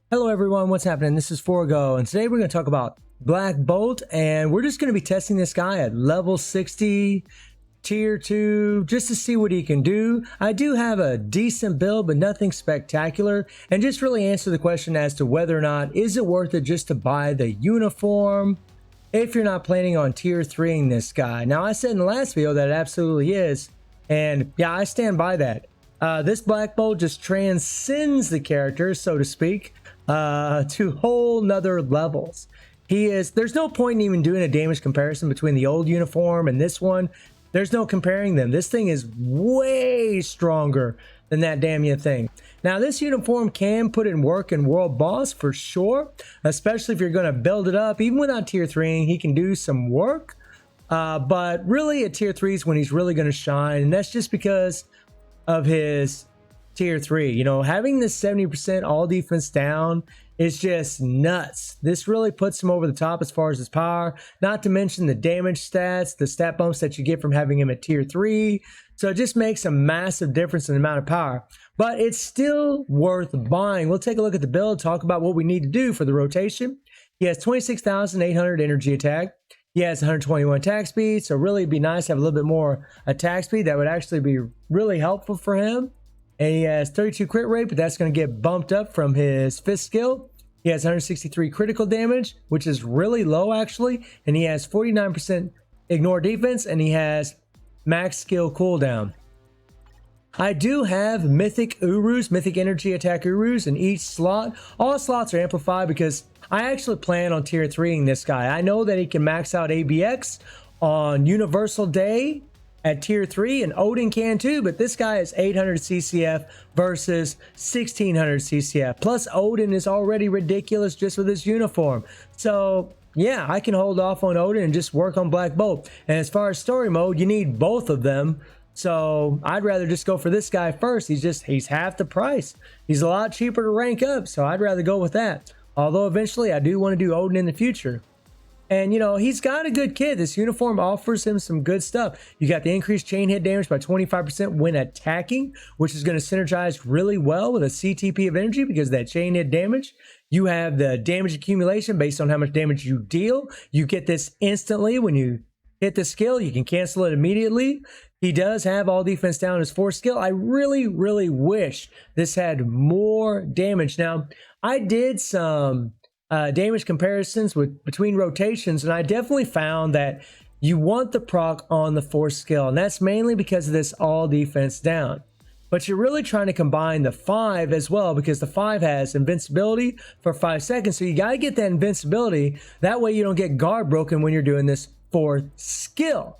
Hello everyone, what's happening? This is Forgo, and today we're going to talk about Black Bolt, and we're just going to be testing this guy at level 60, tier 2, just to see what he can do. I do have a decent build, but nothing spectacular, and just really answer the question as to whether or not is it worth it just to buy the uniform if you're not planning on tier 3ing this guy. Now, I said in the last video that it absolutely is, and yeah, I stand by that. This Black Bolt just transcends the character, so to speak, to whole nother levels. There's no point in even doing a damage comparison between the old uniform and this one. There's no comparing them. This thing is way stronger than that damn thing. Now, this uniform can put in work in World Boss for sure, especially if you're going to build it up. Even without tier 3, he can do some work. But really at tier 3 is when he's really going to shine, and that's just because of his tier 3. You know, having this 70% all defense down is just nuts. This really puts him over the top as far as his power, not to mention the damage stats, the stat bumps that you get from having him at tier 3. So it just makes a massive difference in the amount of power, but it's still worth buying. We'll take a look at the build, talk about what we need to do for the rotation. He has 26,800 energy attack. He has 121 attack speed, so really it'd be nice to have a little bit more attack speed. That would actually be really helpful for him. And he has 32 crit rate, but that's going to get bumped up from his fifth skill. He has 163 critical damage, which is really low actually. And he has 49% ignore defense, and he has max skill cooldown. I do have mythic Urus, mythic energy attack Urus in each slot. All slots are amplified because I actually plan on tier 3ing this guy. I know that he can max out ABX on Universal Day at tier 3, and Odin can too, but this guy is 800 CCF versus 1600 CCF. Plus Odin is already ridiculous just with his uniform. So yeah, I can hold off on Odin and just work on Black Bolt. And as far as story mode, you need both of them. So I'd rather just go for this guy first. He's half the price. He's a lot cheaper to rank up, so I'd rather go with that. Although eventually I do want to do Odin in the future. And you know, he's got a good kit. This uniform offers him some good stuff. You got the increased chain hit damage by 25% when attacking, which is going to synergize really well with a CTP of energy because of that chain hit damage. You have the damage accumulation based on how much damage you deal. You get this instantly when you hit the skill. You can cancel it immediately. He does have all defense down his fourth skill. I really wish this had more damage. Now, I did some damage comparisons between rotations, and I definitely found that you want the proc on the fourth skill, and that's mainly because of this all defense down. But you're really trying to combine the 5 as well, because the 5 has invincibility for 5 seconds, so you got to get that invincibility. That way you don't get guard broken when you're doing this fourth skill.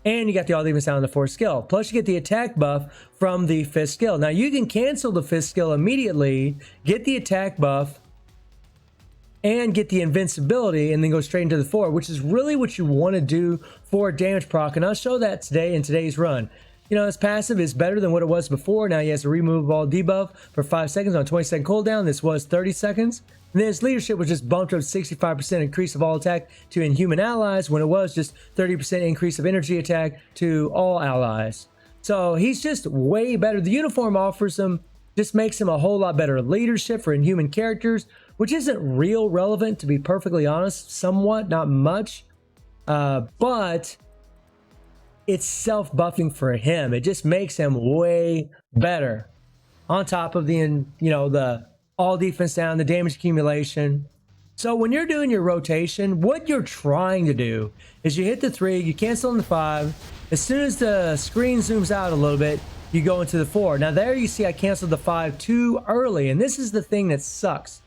And you got the all defense down on the fourth skill. Plus you get the attack buff from the fifth skill. Now you can cancel the fifth skill immediately, get the attack buff, and get the invincibility, and then go straight into the 4, which is really what you want to do for damage proc. And I'll show that today in today's run. You know, his passive is better than what it was before. Now he has a remove all debuff for 5 seconds on a 20-second cooldown. This was 30 seconds. And then his leadership was just bumped up 65% increase of all attack to inhuman allies, when it was just 30% increase of energy attack to all allies. So he's just way better. The uniform offers him, just makes him a whole lot better leadership for inhuman characters, which isn't real relevant, to be perfectly honest. Somewhat, not much. But it's self-buffing for him. It just makes him way better. On top of the, you know, the all defense down, the damage accumulation. So when you're doing your rotation, what you're trying to do is you hit the 3, you cancel on the 5. As soon as the screen zooms out a little bit, you go into the 4. Now there you see I canceled the 5 too early, and this is the thing that sucks.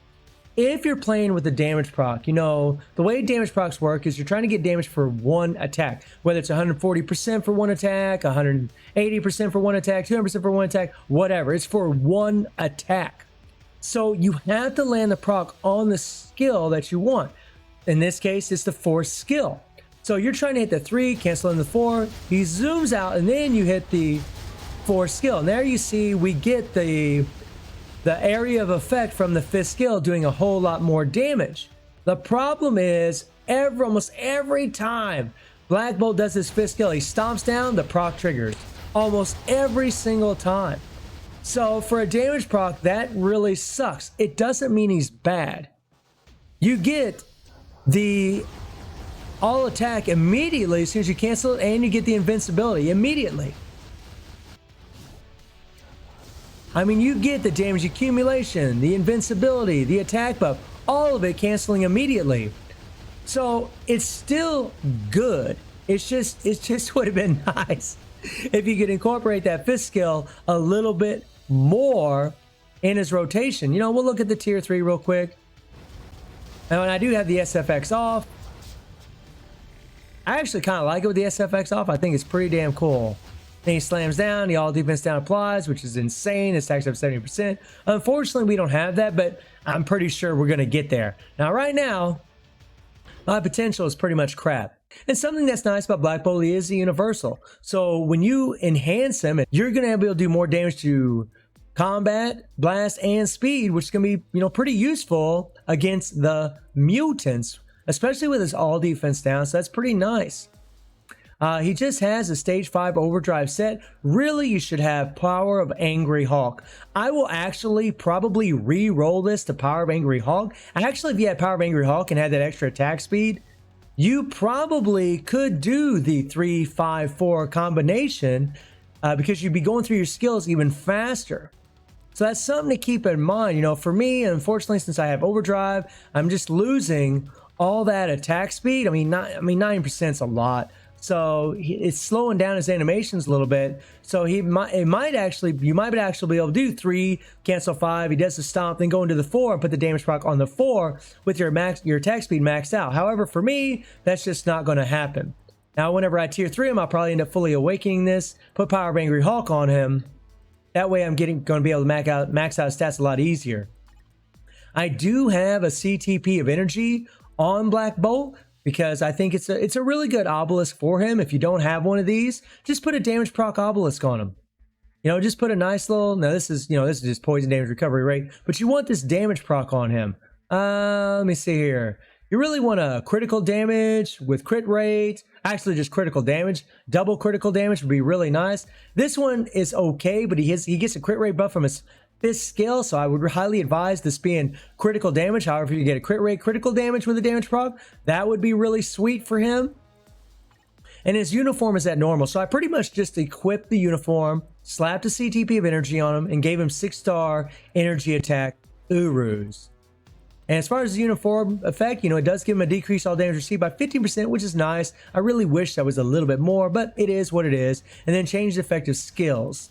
If you're playing with the damage proc, you know, the way damage procs work is you're trying to get damage for one attack, whether it's 140% for one attack, 180% for one attack, 200% for one attack, whatever. It's for one attack. So you have to land the proc on the skill that you want. In this case, it's the 4th skill. So you're trying to hit the 3, cancel in the 4, he zooms out, and then you hit the 4th skill. And there you see we get the area of effect from the 5th skill doing a whole lot more damage. The problem is almost every time Black Bolt does his 5th skill, he stomps down, the proc triggers. Almost every single time. So for a damage proc, that really sucks. It doesn't mean he's bad. You get the all attack immediately as soon as you cancel it, and you get the invincibility immediately. I mean, you get the damage accumulation, the invincibility, the attack buff, all of it canceling immediately. So it's still good. It just would have been nice if you could incorporate that fifth skill a little bit more in his rotation. You know, we'll look at the tier 3 real quick. Now, and I do have the SFX off. I actually kind of like it with the SFX off. I think it's pretty damn cool. Then he slams down, the all defense down applies, which is insane. It stacks up 70%. Unfortunately, we don't have that, but I'm pretty sure we're going to get there. Now, right now, my potential is pretty much crap. And something that's nice about Black Bolt is the universal. So when you enhance him, you're going to be able to do more damage to combat, blast, and speed, which is going to be, you know, pretty useful against the mutants, especially with his all defense down. So that's pretty nice. He just has a stage 5 overdrive set. Really, you should have Power of Angry Hawk. I will actually probably re-roll this to Power of Angry Hawk. Actually, if you had Power of Angry Hawk and had that extra attack speed, you probably could do the 3-5-4 combination because you'd be going through your skills even faster. So that's something to keep in mind. You know, for me, unfortunately, since I have overdrive, I'm just losing all that attack speed. I mean 9% is a lot. So it's slowing down his animations a little bit. So you might actually be able to do 3, cancel 5. He does the stomp, then go into the 4 and put the damage proc on the 4 with your attack speed maxed out. However, for me, that's just not going to happen. Now, whenever I tier 3 him, I'll probably end up fully awakening this, put Power of Angry Hawk on him. That way I'm going to be able to max out his stats a lot easier. I do have a CTP of energy on Black Bolt, because I think it's a really good obelisk for him. If you don't have one of these, just put a damage proc obelisk on him. You know, just put a nice little, now this is just poison damage recovery rate, but you want this damage proc on him. Let me see here. You really want a critical damage with crit rate. Actually, just critical damage. Double critical damage would be really nice. This one is okay, but he gets a crit rate buff from his 5th skill, so I would highly advise this being critical damage. However, if you get a crit rate critical damage with a damage proc, that would be really sweet for him. And his uniform is at normal, so I pretty much just equipped the uniform, slapped a CTP of energy on him, and gave him 6-star energy attack Urus. And as far as the uniform effect, you know, it does give him a decrease all damage received by 15%, which is nice. I really wish that was a little bit more, but it is what it is. And then change the effective skills.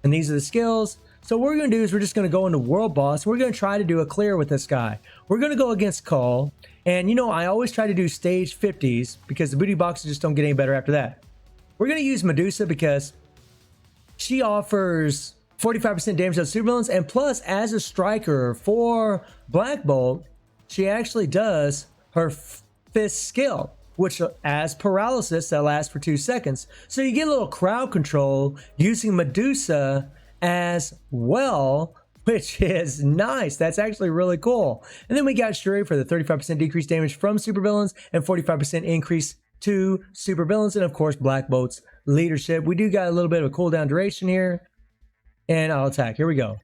And these are the skills. So what we're going to do is we're just going to go into World Boss. We're going to try to do a clear with this guy. We're going to go against Cull. And, you know, I always try to do stage 50s because the booty boxes just don't get any better after that. We're going to use Medusa because she offers 45% damage on supervillains. And plus, as a striker for Black Bolt, she actually does her 5th skill, which as paralysis that lasts for 2 seconds. So you get a little crowd control using Medusa as well, which is nice. That's actually really cool. And then we got Shuri for the 35% decreased damage from supervillains and 45% increase to supervillains, and of course Black Bolt's leadership. We do got a little bit of a cooldown duration here, and I'll attack. Here we go.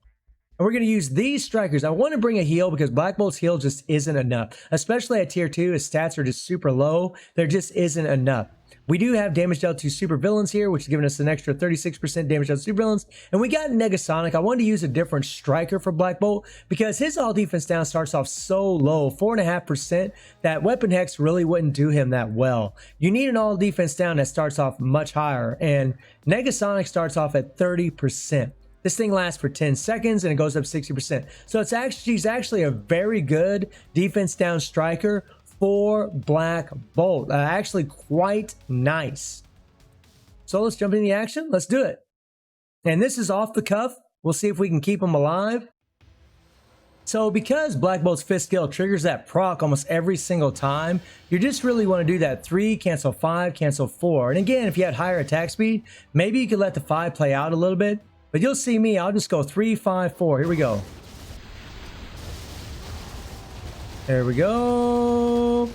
And we're going to use these strikers. I want to bring a heal because Black Bolt's heal just isn't enough, especially at tier 2. His stats are just super low. There just isn't enough. We do have damage dealt to supervillains here, which is giving us an extra 36% damage dealt to supervillains. And we got Negasonic. I wanted to use a different striker for Black Bolt because his all defense down starts off so low, 4.5%, that Weapon Hex really wouldn't do him that well. You need an all defense down that starts off much higher, and Negasonic starts off at 30%. This thing lasts for 10 seconds and it goes up 60%. So she's actually a very good defense down striker for Black Bolt. Actually quite nice. So let's jump into the action. Let's do it. And this is off the cuff. We'll see if we can keep him alive. So because Black Bolt's 5th skill triggers that proc almost every single time, you just really want to do that 3, cancel 5, cancel 4. And again, if you had higher attack speed, maybe you could let the 5 play out a little bit. But you'll see me, I'll just go 3, 5, 4. Here we go. There we go.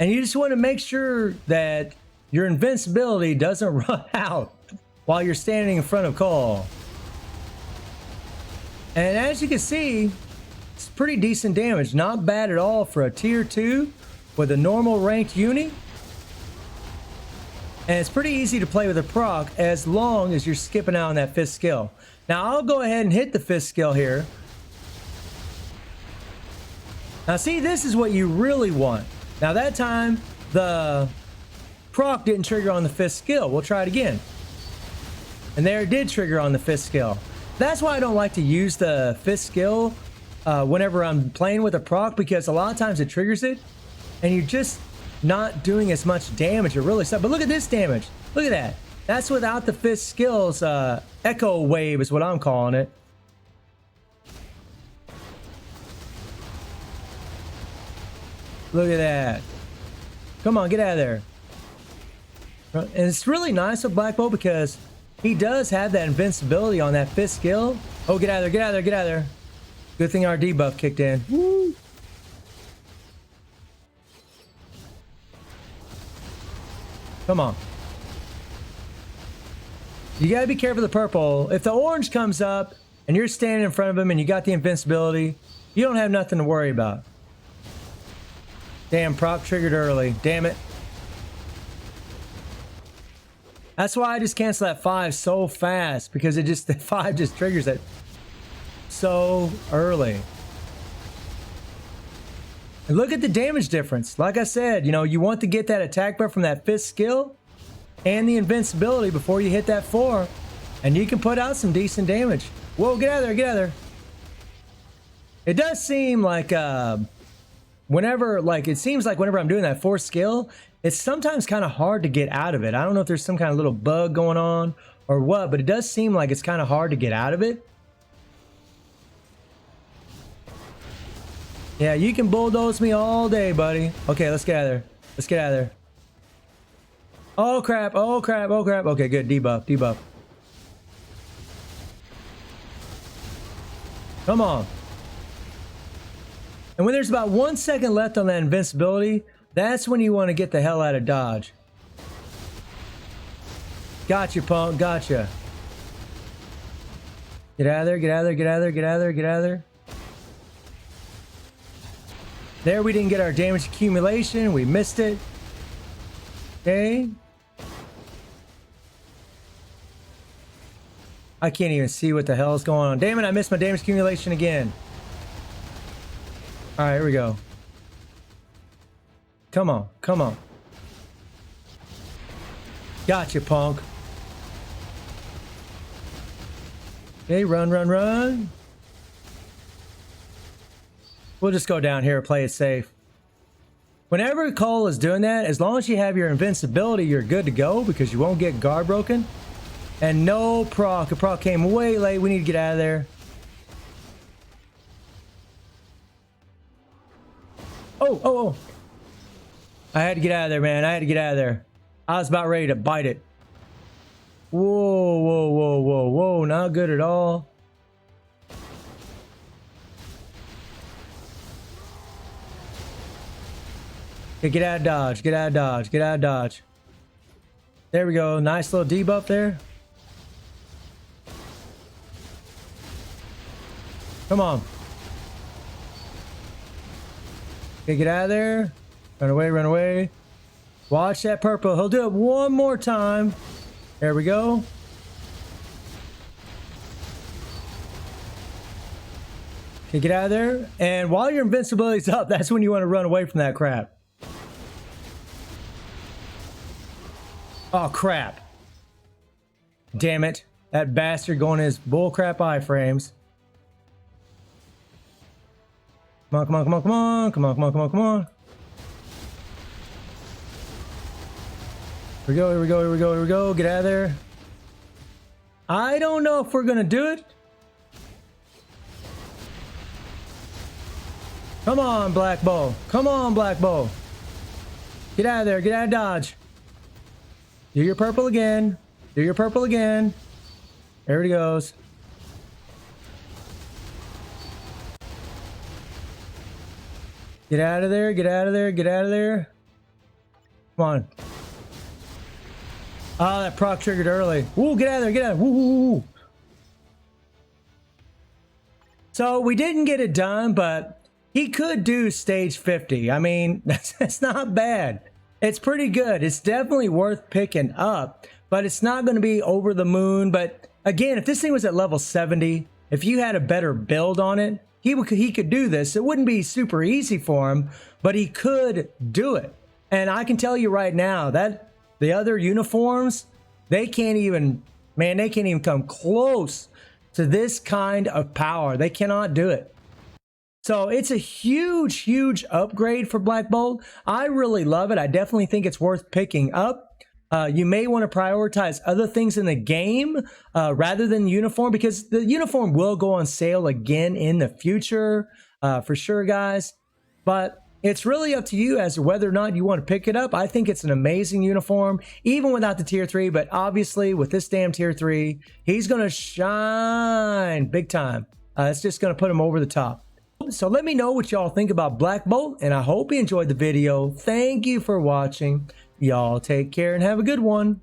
And you just want to make sure that your invincibility doesn't run out while you're standing in front of Cull. And as you can see, it's pretty decent damage. Not bad at all for a tier 2 with a normal ranked uni. And it's pretty easy to play with a proc as long as you're skipping out on that 5th skill. Now I'll go ahead and hit the 5th skill here. Now see, this is what you really want. Now that time, the proc didn't trigger on the 5th skill. We'll try it again. And there it did trigger on the 5th skill. That's why I don't like to use the 5th skill whenever I'm playing with a proc, because a lot of times it triggers it and you're just not doing as much damage or really stuff. But look at this damage. Look at that. That's without the 5th skill's echo wave is what I'm calling it. Look at that. Come on, get out of there. And it's really nice with Black Bolt because he does have that invincibility on that 5th skill. Oh, get out of there, get out of there, get out of there. Good thing our debuff kicked in. Woo. Come on. You gotta be careful of the purple. If the orange comes up and you're standing in front of him and you got the invincibility, you don't have nothing to worry about. Damn, proc triggered early. Damn it. That's why I just cancel that 5 so fast, because it just, the 5 just triggers it so early. And look at the damage difference. Like I said, you know, you want to get that attack buff from that 5th skill and the invincibility before you hit that 4, and you can put out some decent damage. Whoa, get out of there, get out of there. It does seem like whenever, like, it seems like whenever I'm doing that 4th skill, it's sometimes kind of hard to get out of it. I don't know if there's some kind of little bug going on or what, but it does seem like it's kind of hard to get out of it. Yeah, you can bulldoze me all day, buddy. Okay, let's get out of there. Let's get out of there. Oh crap, oh crap, oh crap. Okay, good, debuff, debuff. Come on. And when there's about 1 second left on that invincibility, that's when you want to get the hell out of dodge. Gotcha, punk, gotcha. Get out of there, get out of there, get out of there, get out of there, get out of there. There, we didn't get our damage accumulation. We missed it. Okay. I can't even see what the hell is going on. Damn it, I missed my damage accumulation again. All right, here we go. Come on, come on. Gotcha, punk. Okay, run, run, run. We'll just go down here and play it safe. Whenever Cole is doing that, as long as you have your invincibility, you're good to go because you won't get guard broken. And no proc. A proc came way late. We need to get out of there. Oh, oh, oh. I had to get out of there, man. I had to get out of there. I was about ready to bite it. Whoa, whoa, whoa, whoa, whoa. Not good at all. Okay, get out of dodge. Get out of dodge. Get out of dodge. There we go. Nice little debuff there. Come on. Okay, get out of there. Run away, run away. Watch that purple. He'll do it one more time. There we go. Okay, get out of there. And while your invincibility's up, that's when you want to run away from that crap. Oh, crap. Damn it. That bastard going in his bullcrap iframes. Come on, come on, come on, come on. Come on, come on, come on, come on. Here we go, here we go, here we go, here we go. Get out of there. I don't know if we're going to do it. Come on, Black Bull. Come on, Black Bull. Get out of there. Get out of dodge. Do your purple again. Do your purple again. There he goes. Get out of there. Get out of there. Get out of there. Come on. Oh, that proc triggered early. Woo, get out of there. Get out. Woo, woo, woo. So we didn't get it done, but he could do stage 50. I mean, that's not bad. It's pretty good. It's definitely worth picking up, but it's not going to be over the moon. But again, if this thing was at level 70, if you had a better build on it, he could do this. It wouldn't be super easy for him, but he could do it. And I can tell you right now that the other uniforms, they can't even come close to this kind of power. They cannot do it. So it's a huge, huge upgrade for Black Bolt. I really love it. I definitely think it's worth picking up. You may want to prioritize other things in the game rather than uniform, because the uniform will go on sale again in the future for sure, guys. But it's really up to you as to whether or not you want to pick it up. I think it's an amazing uniform, even without the tier 3. But obviously, with this damn tier 3, he's going to shine big time. It's just going to put him over the top. So let me know what y'all think about Black Bolt, and I hope you enjoyed the video. Thank you for watching. Y'all take care and have a good one.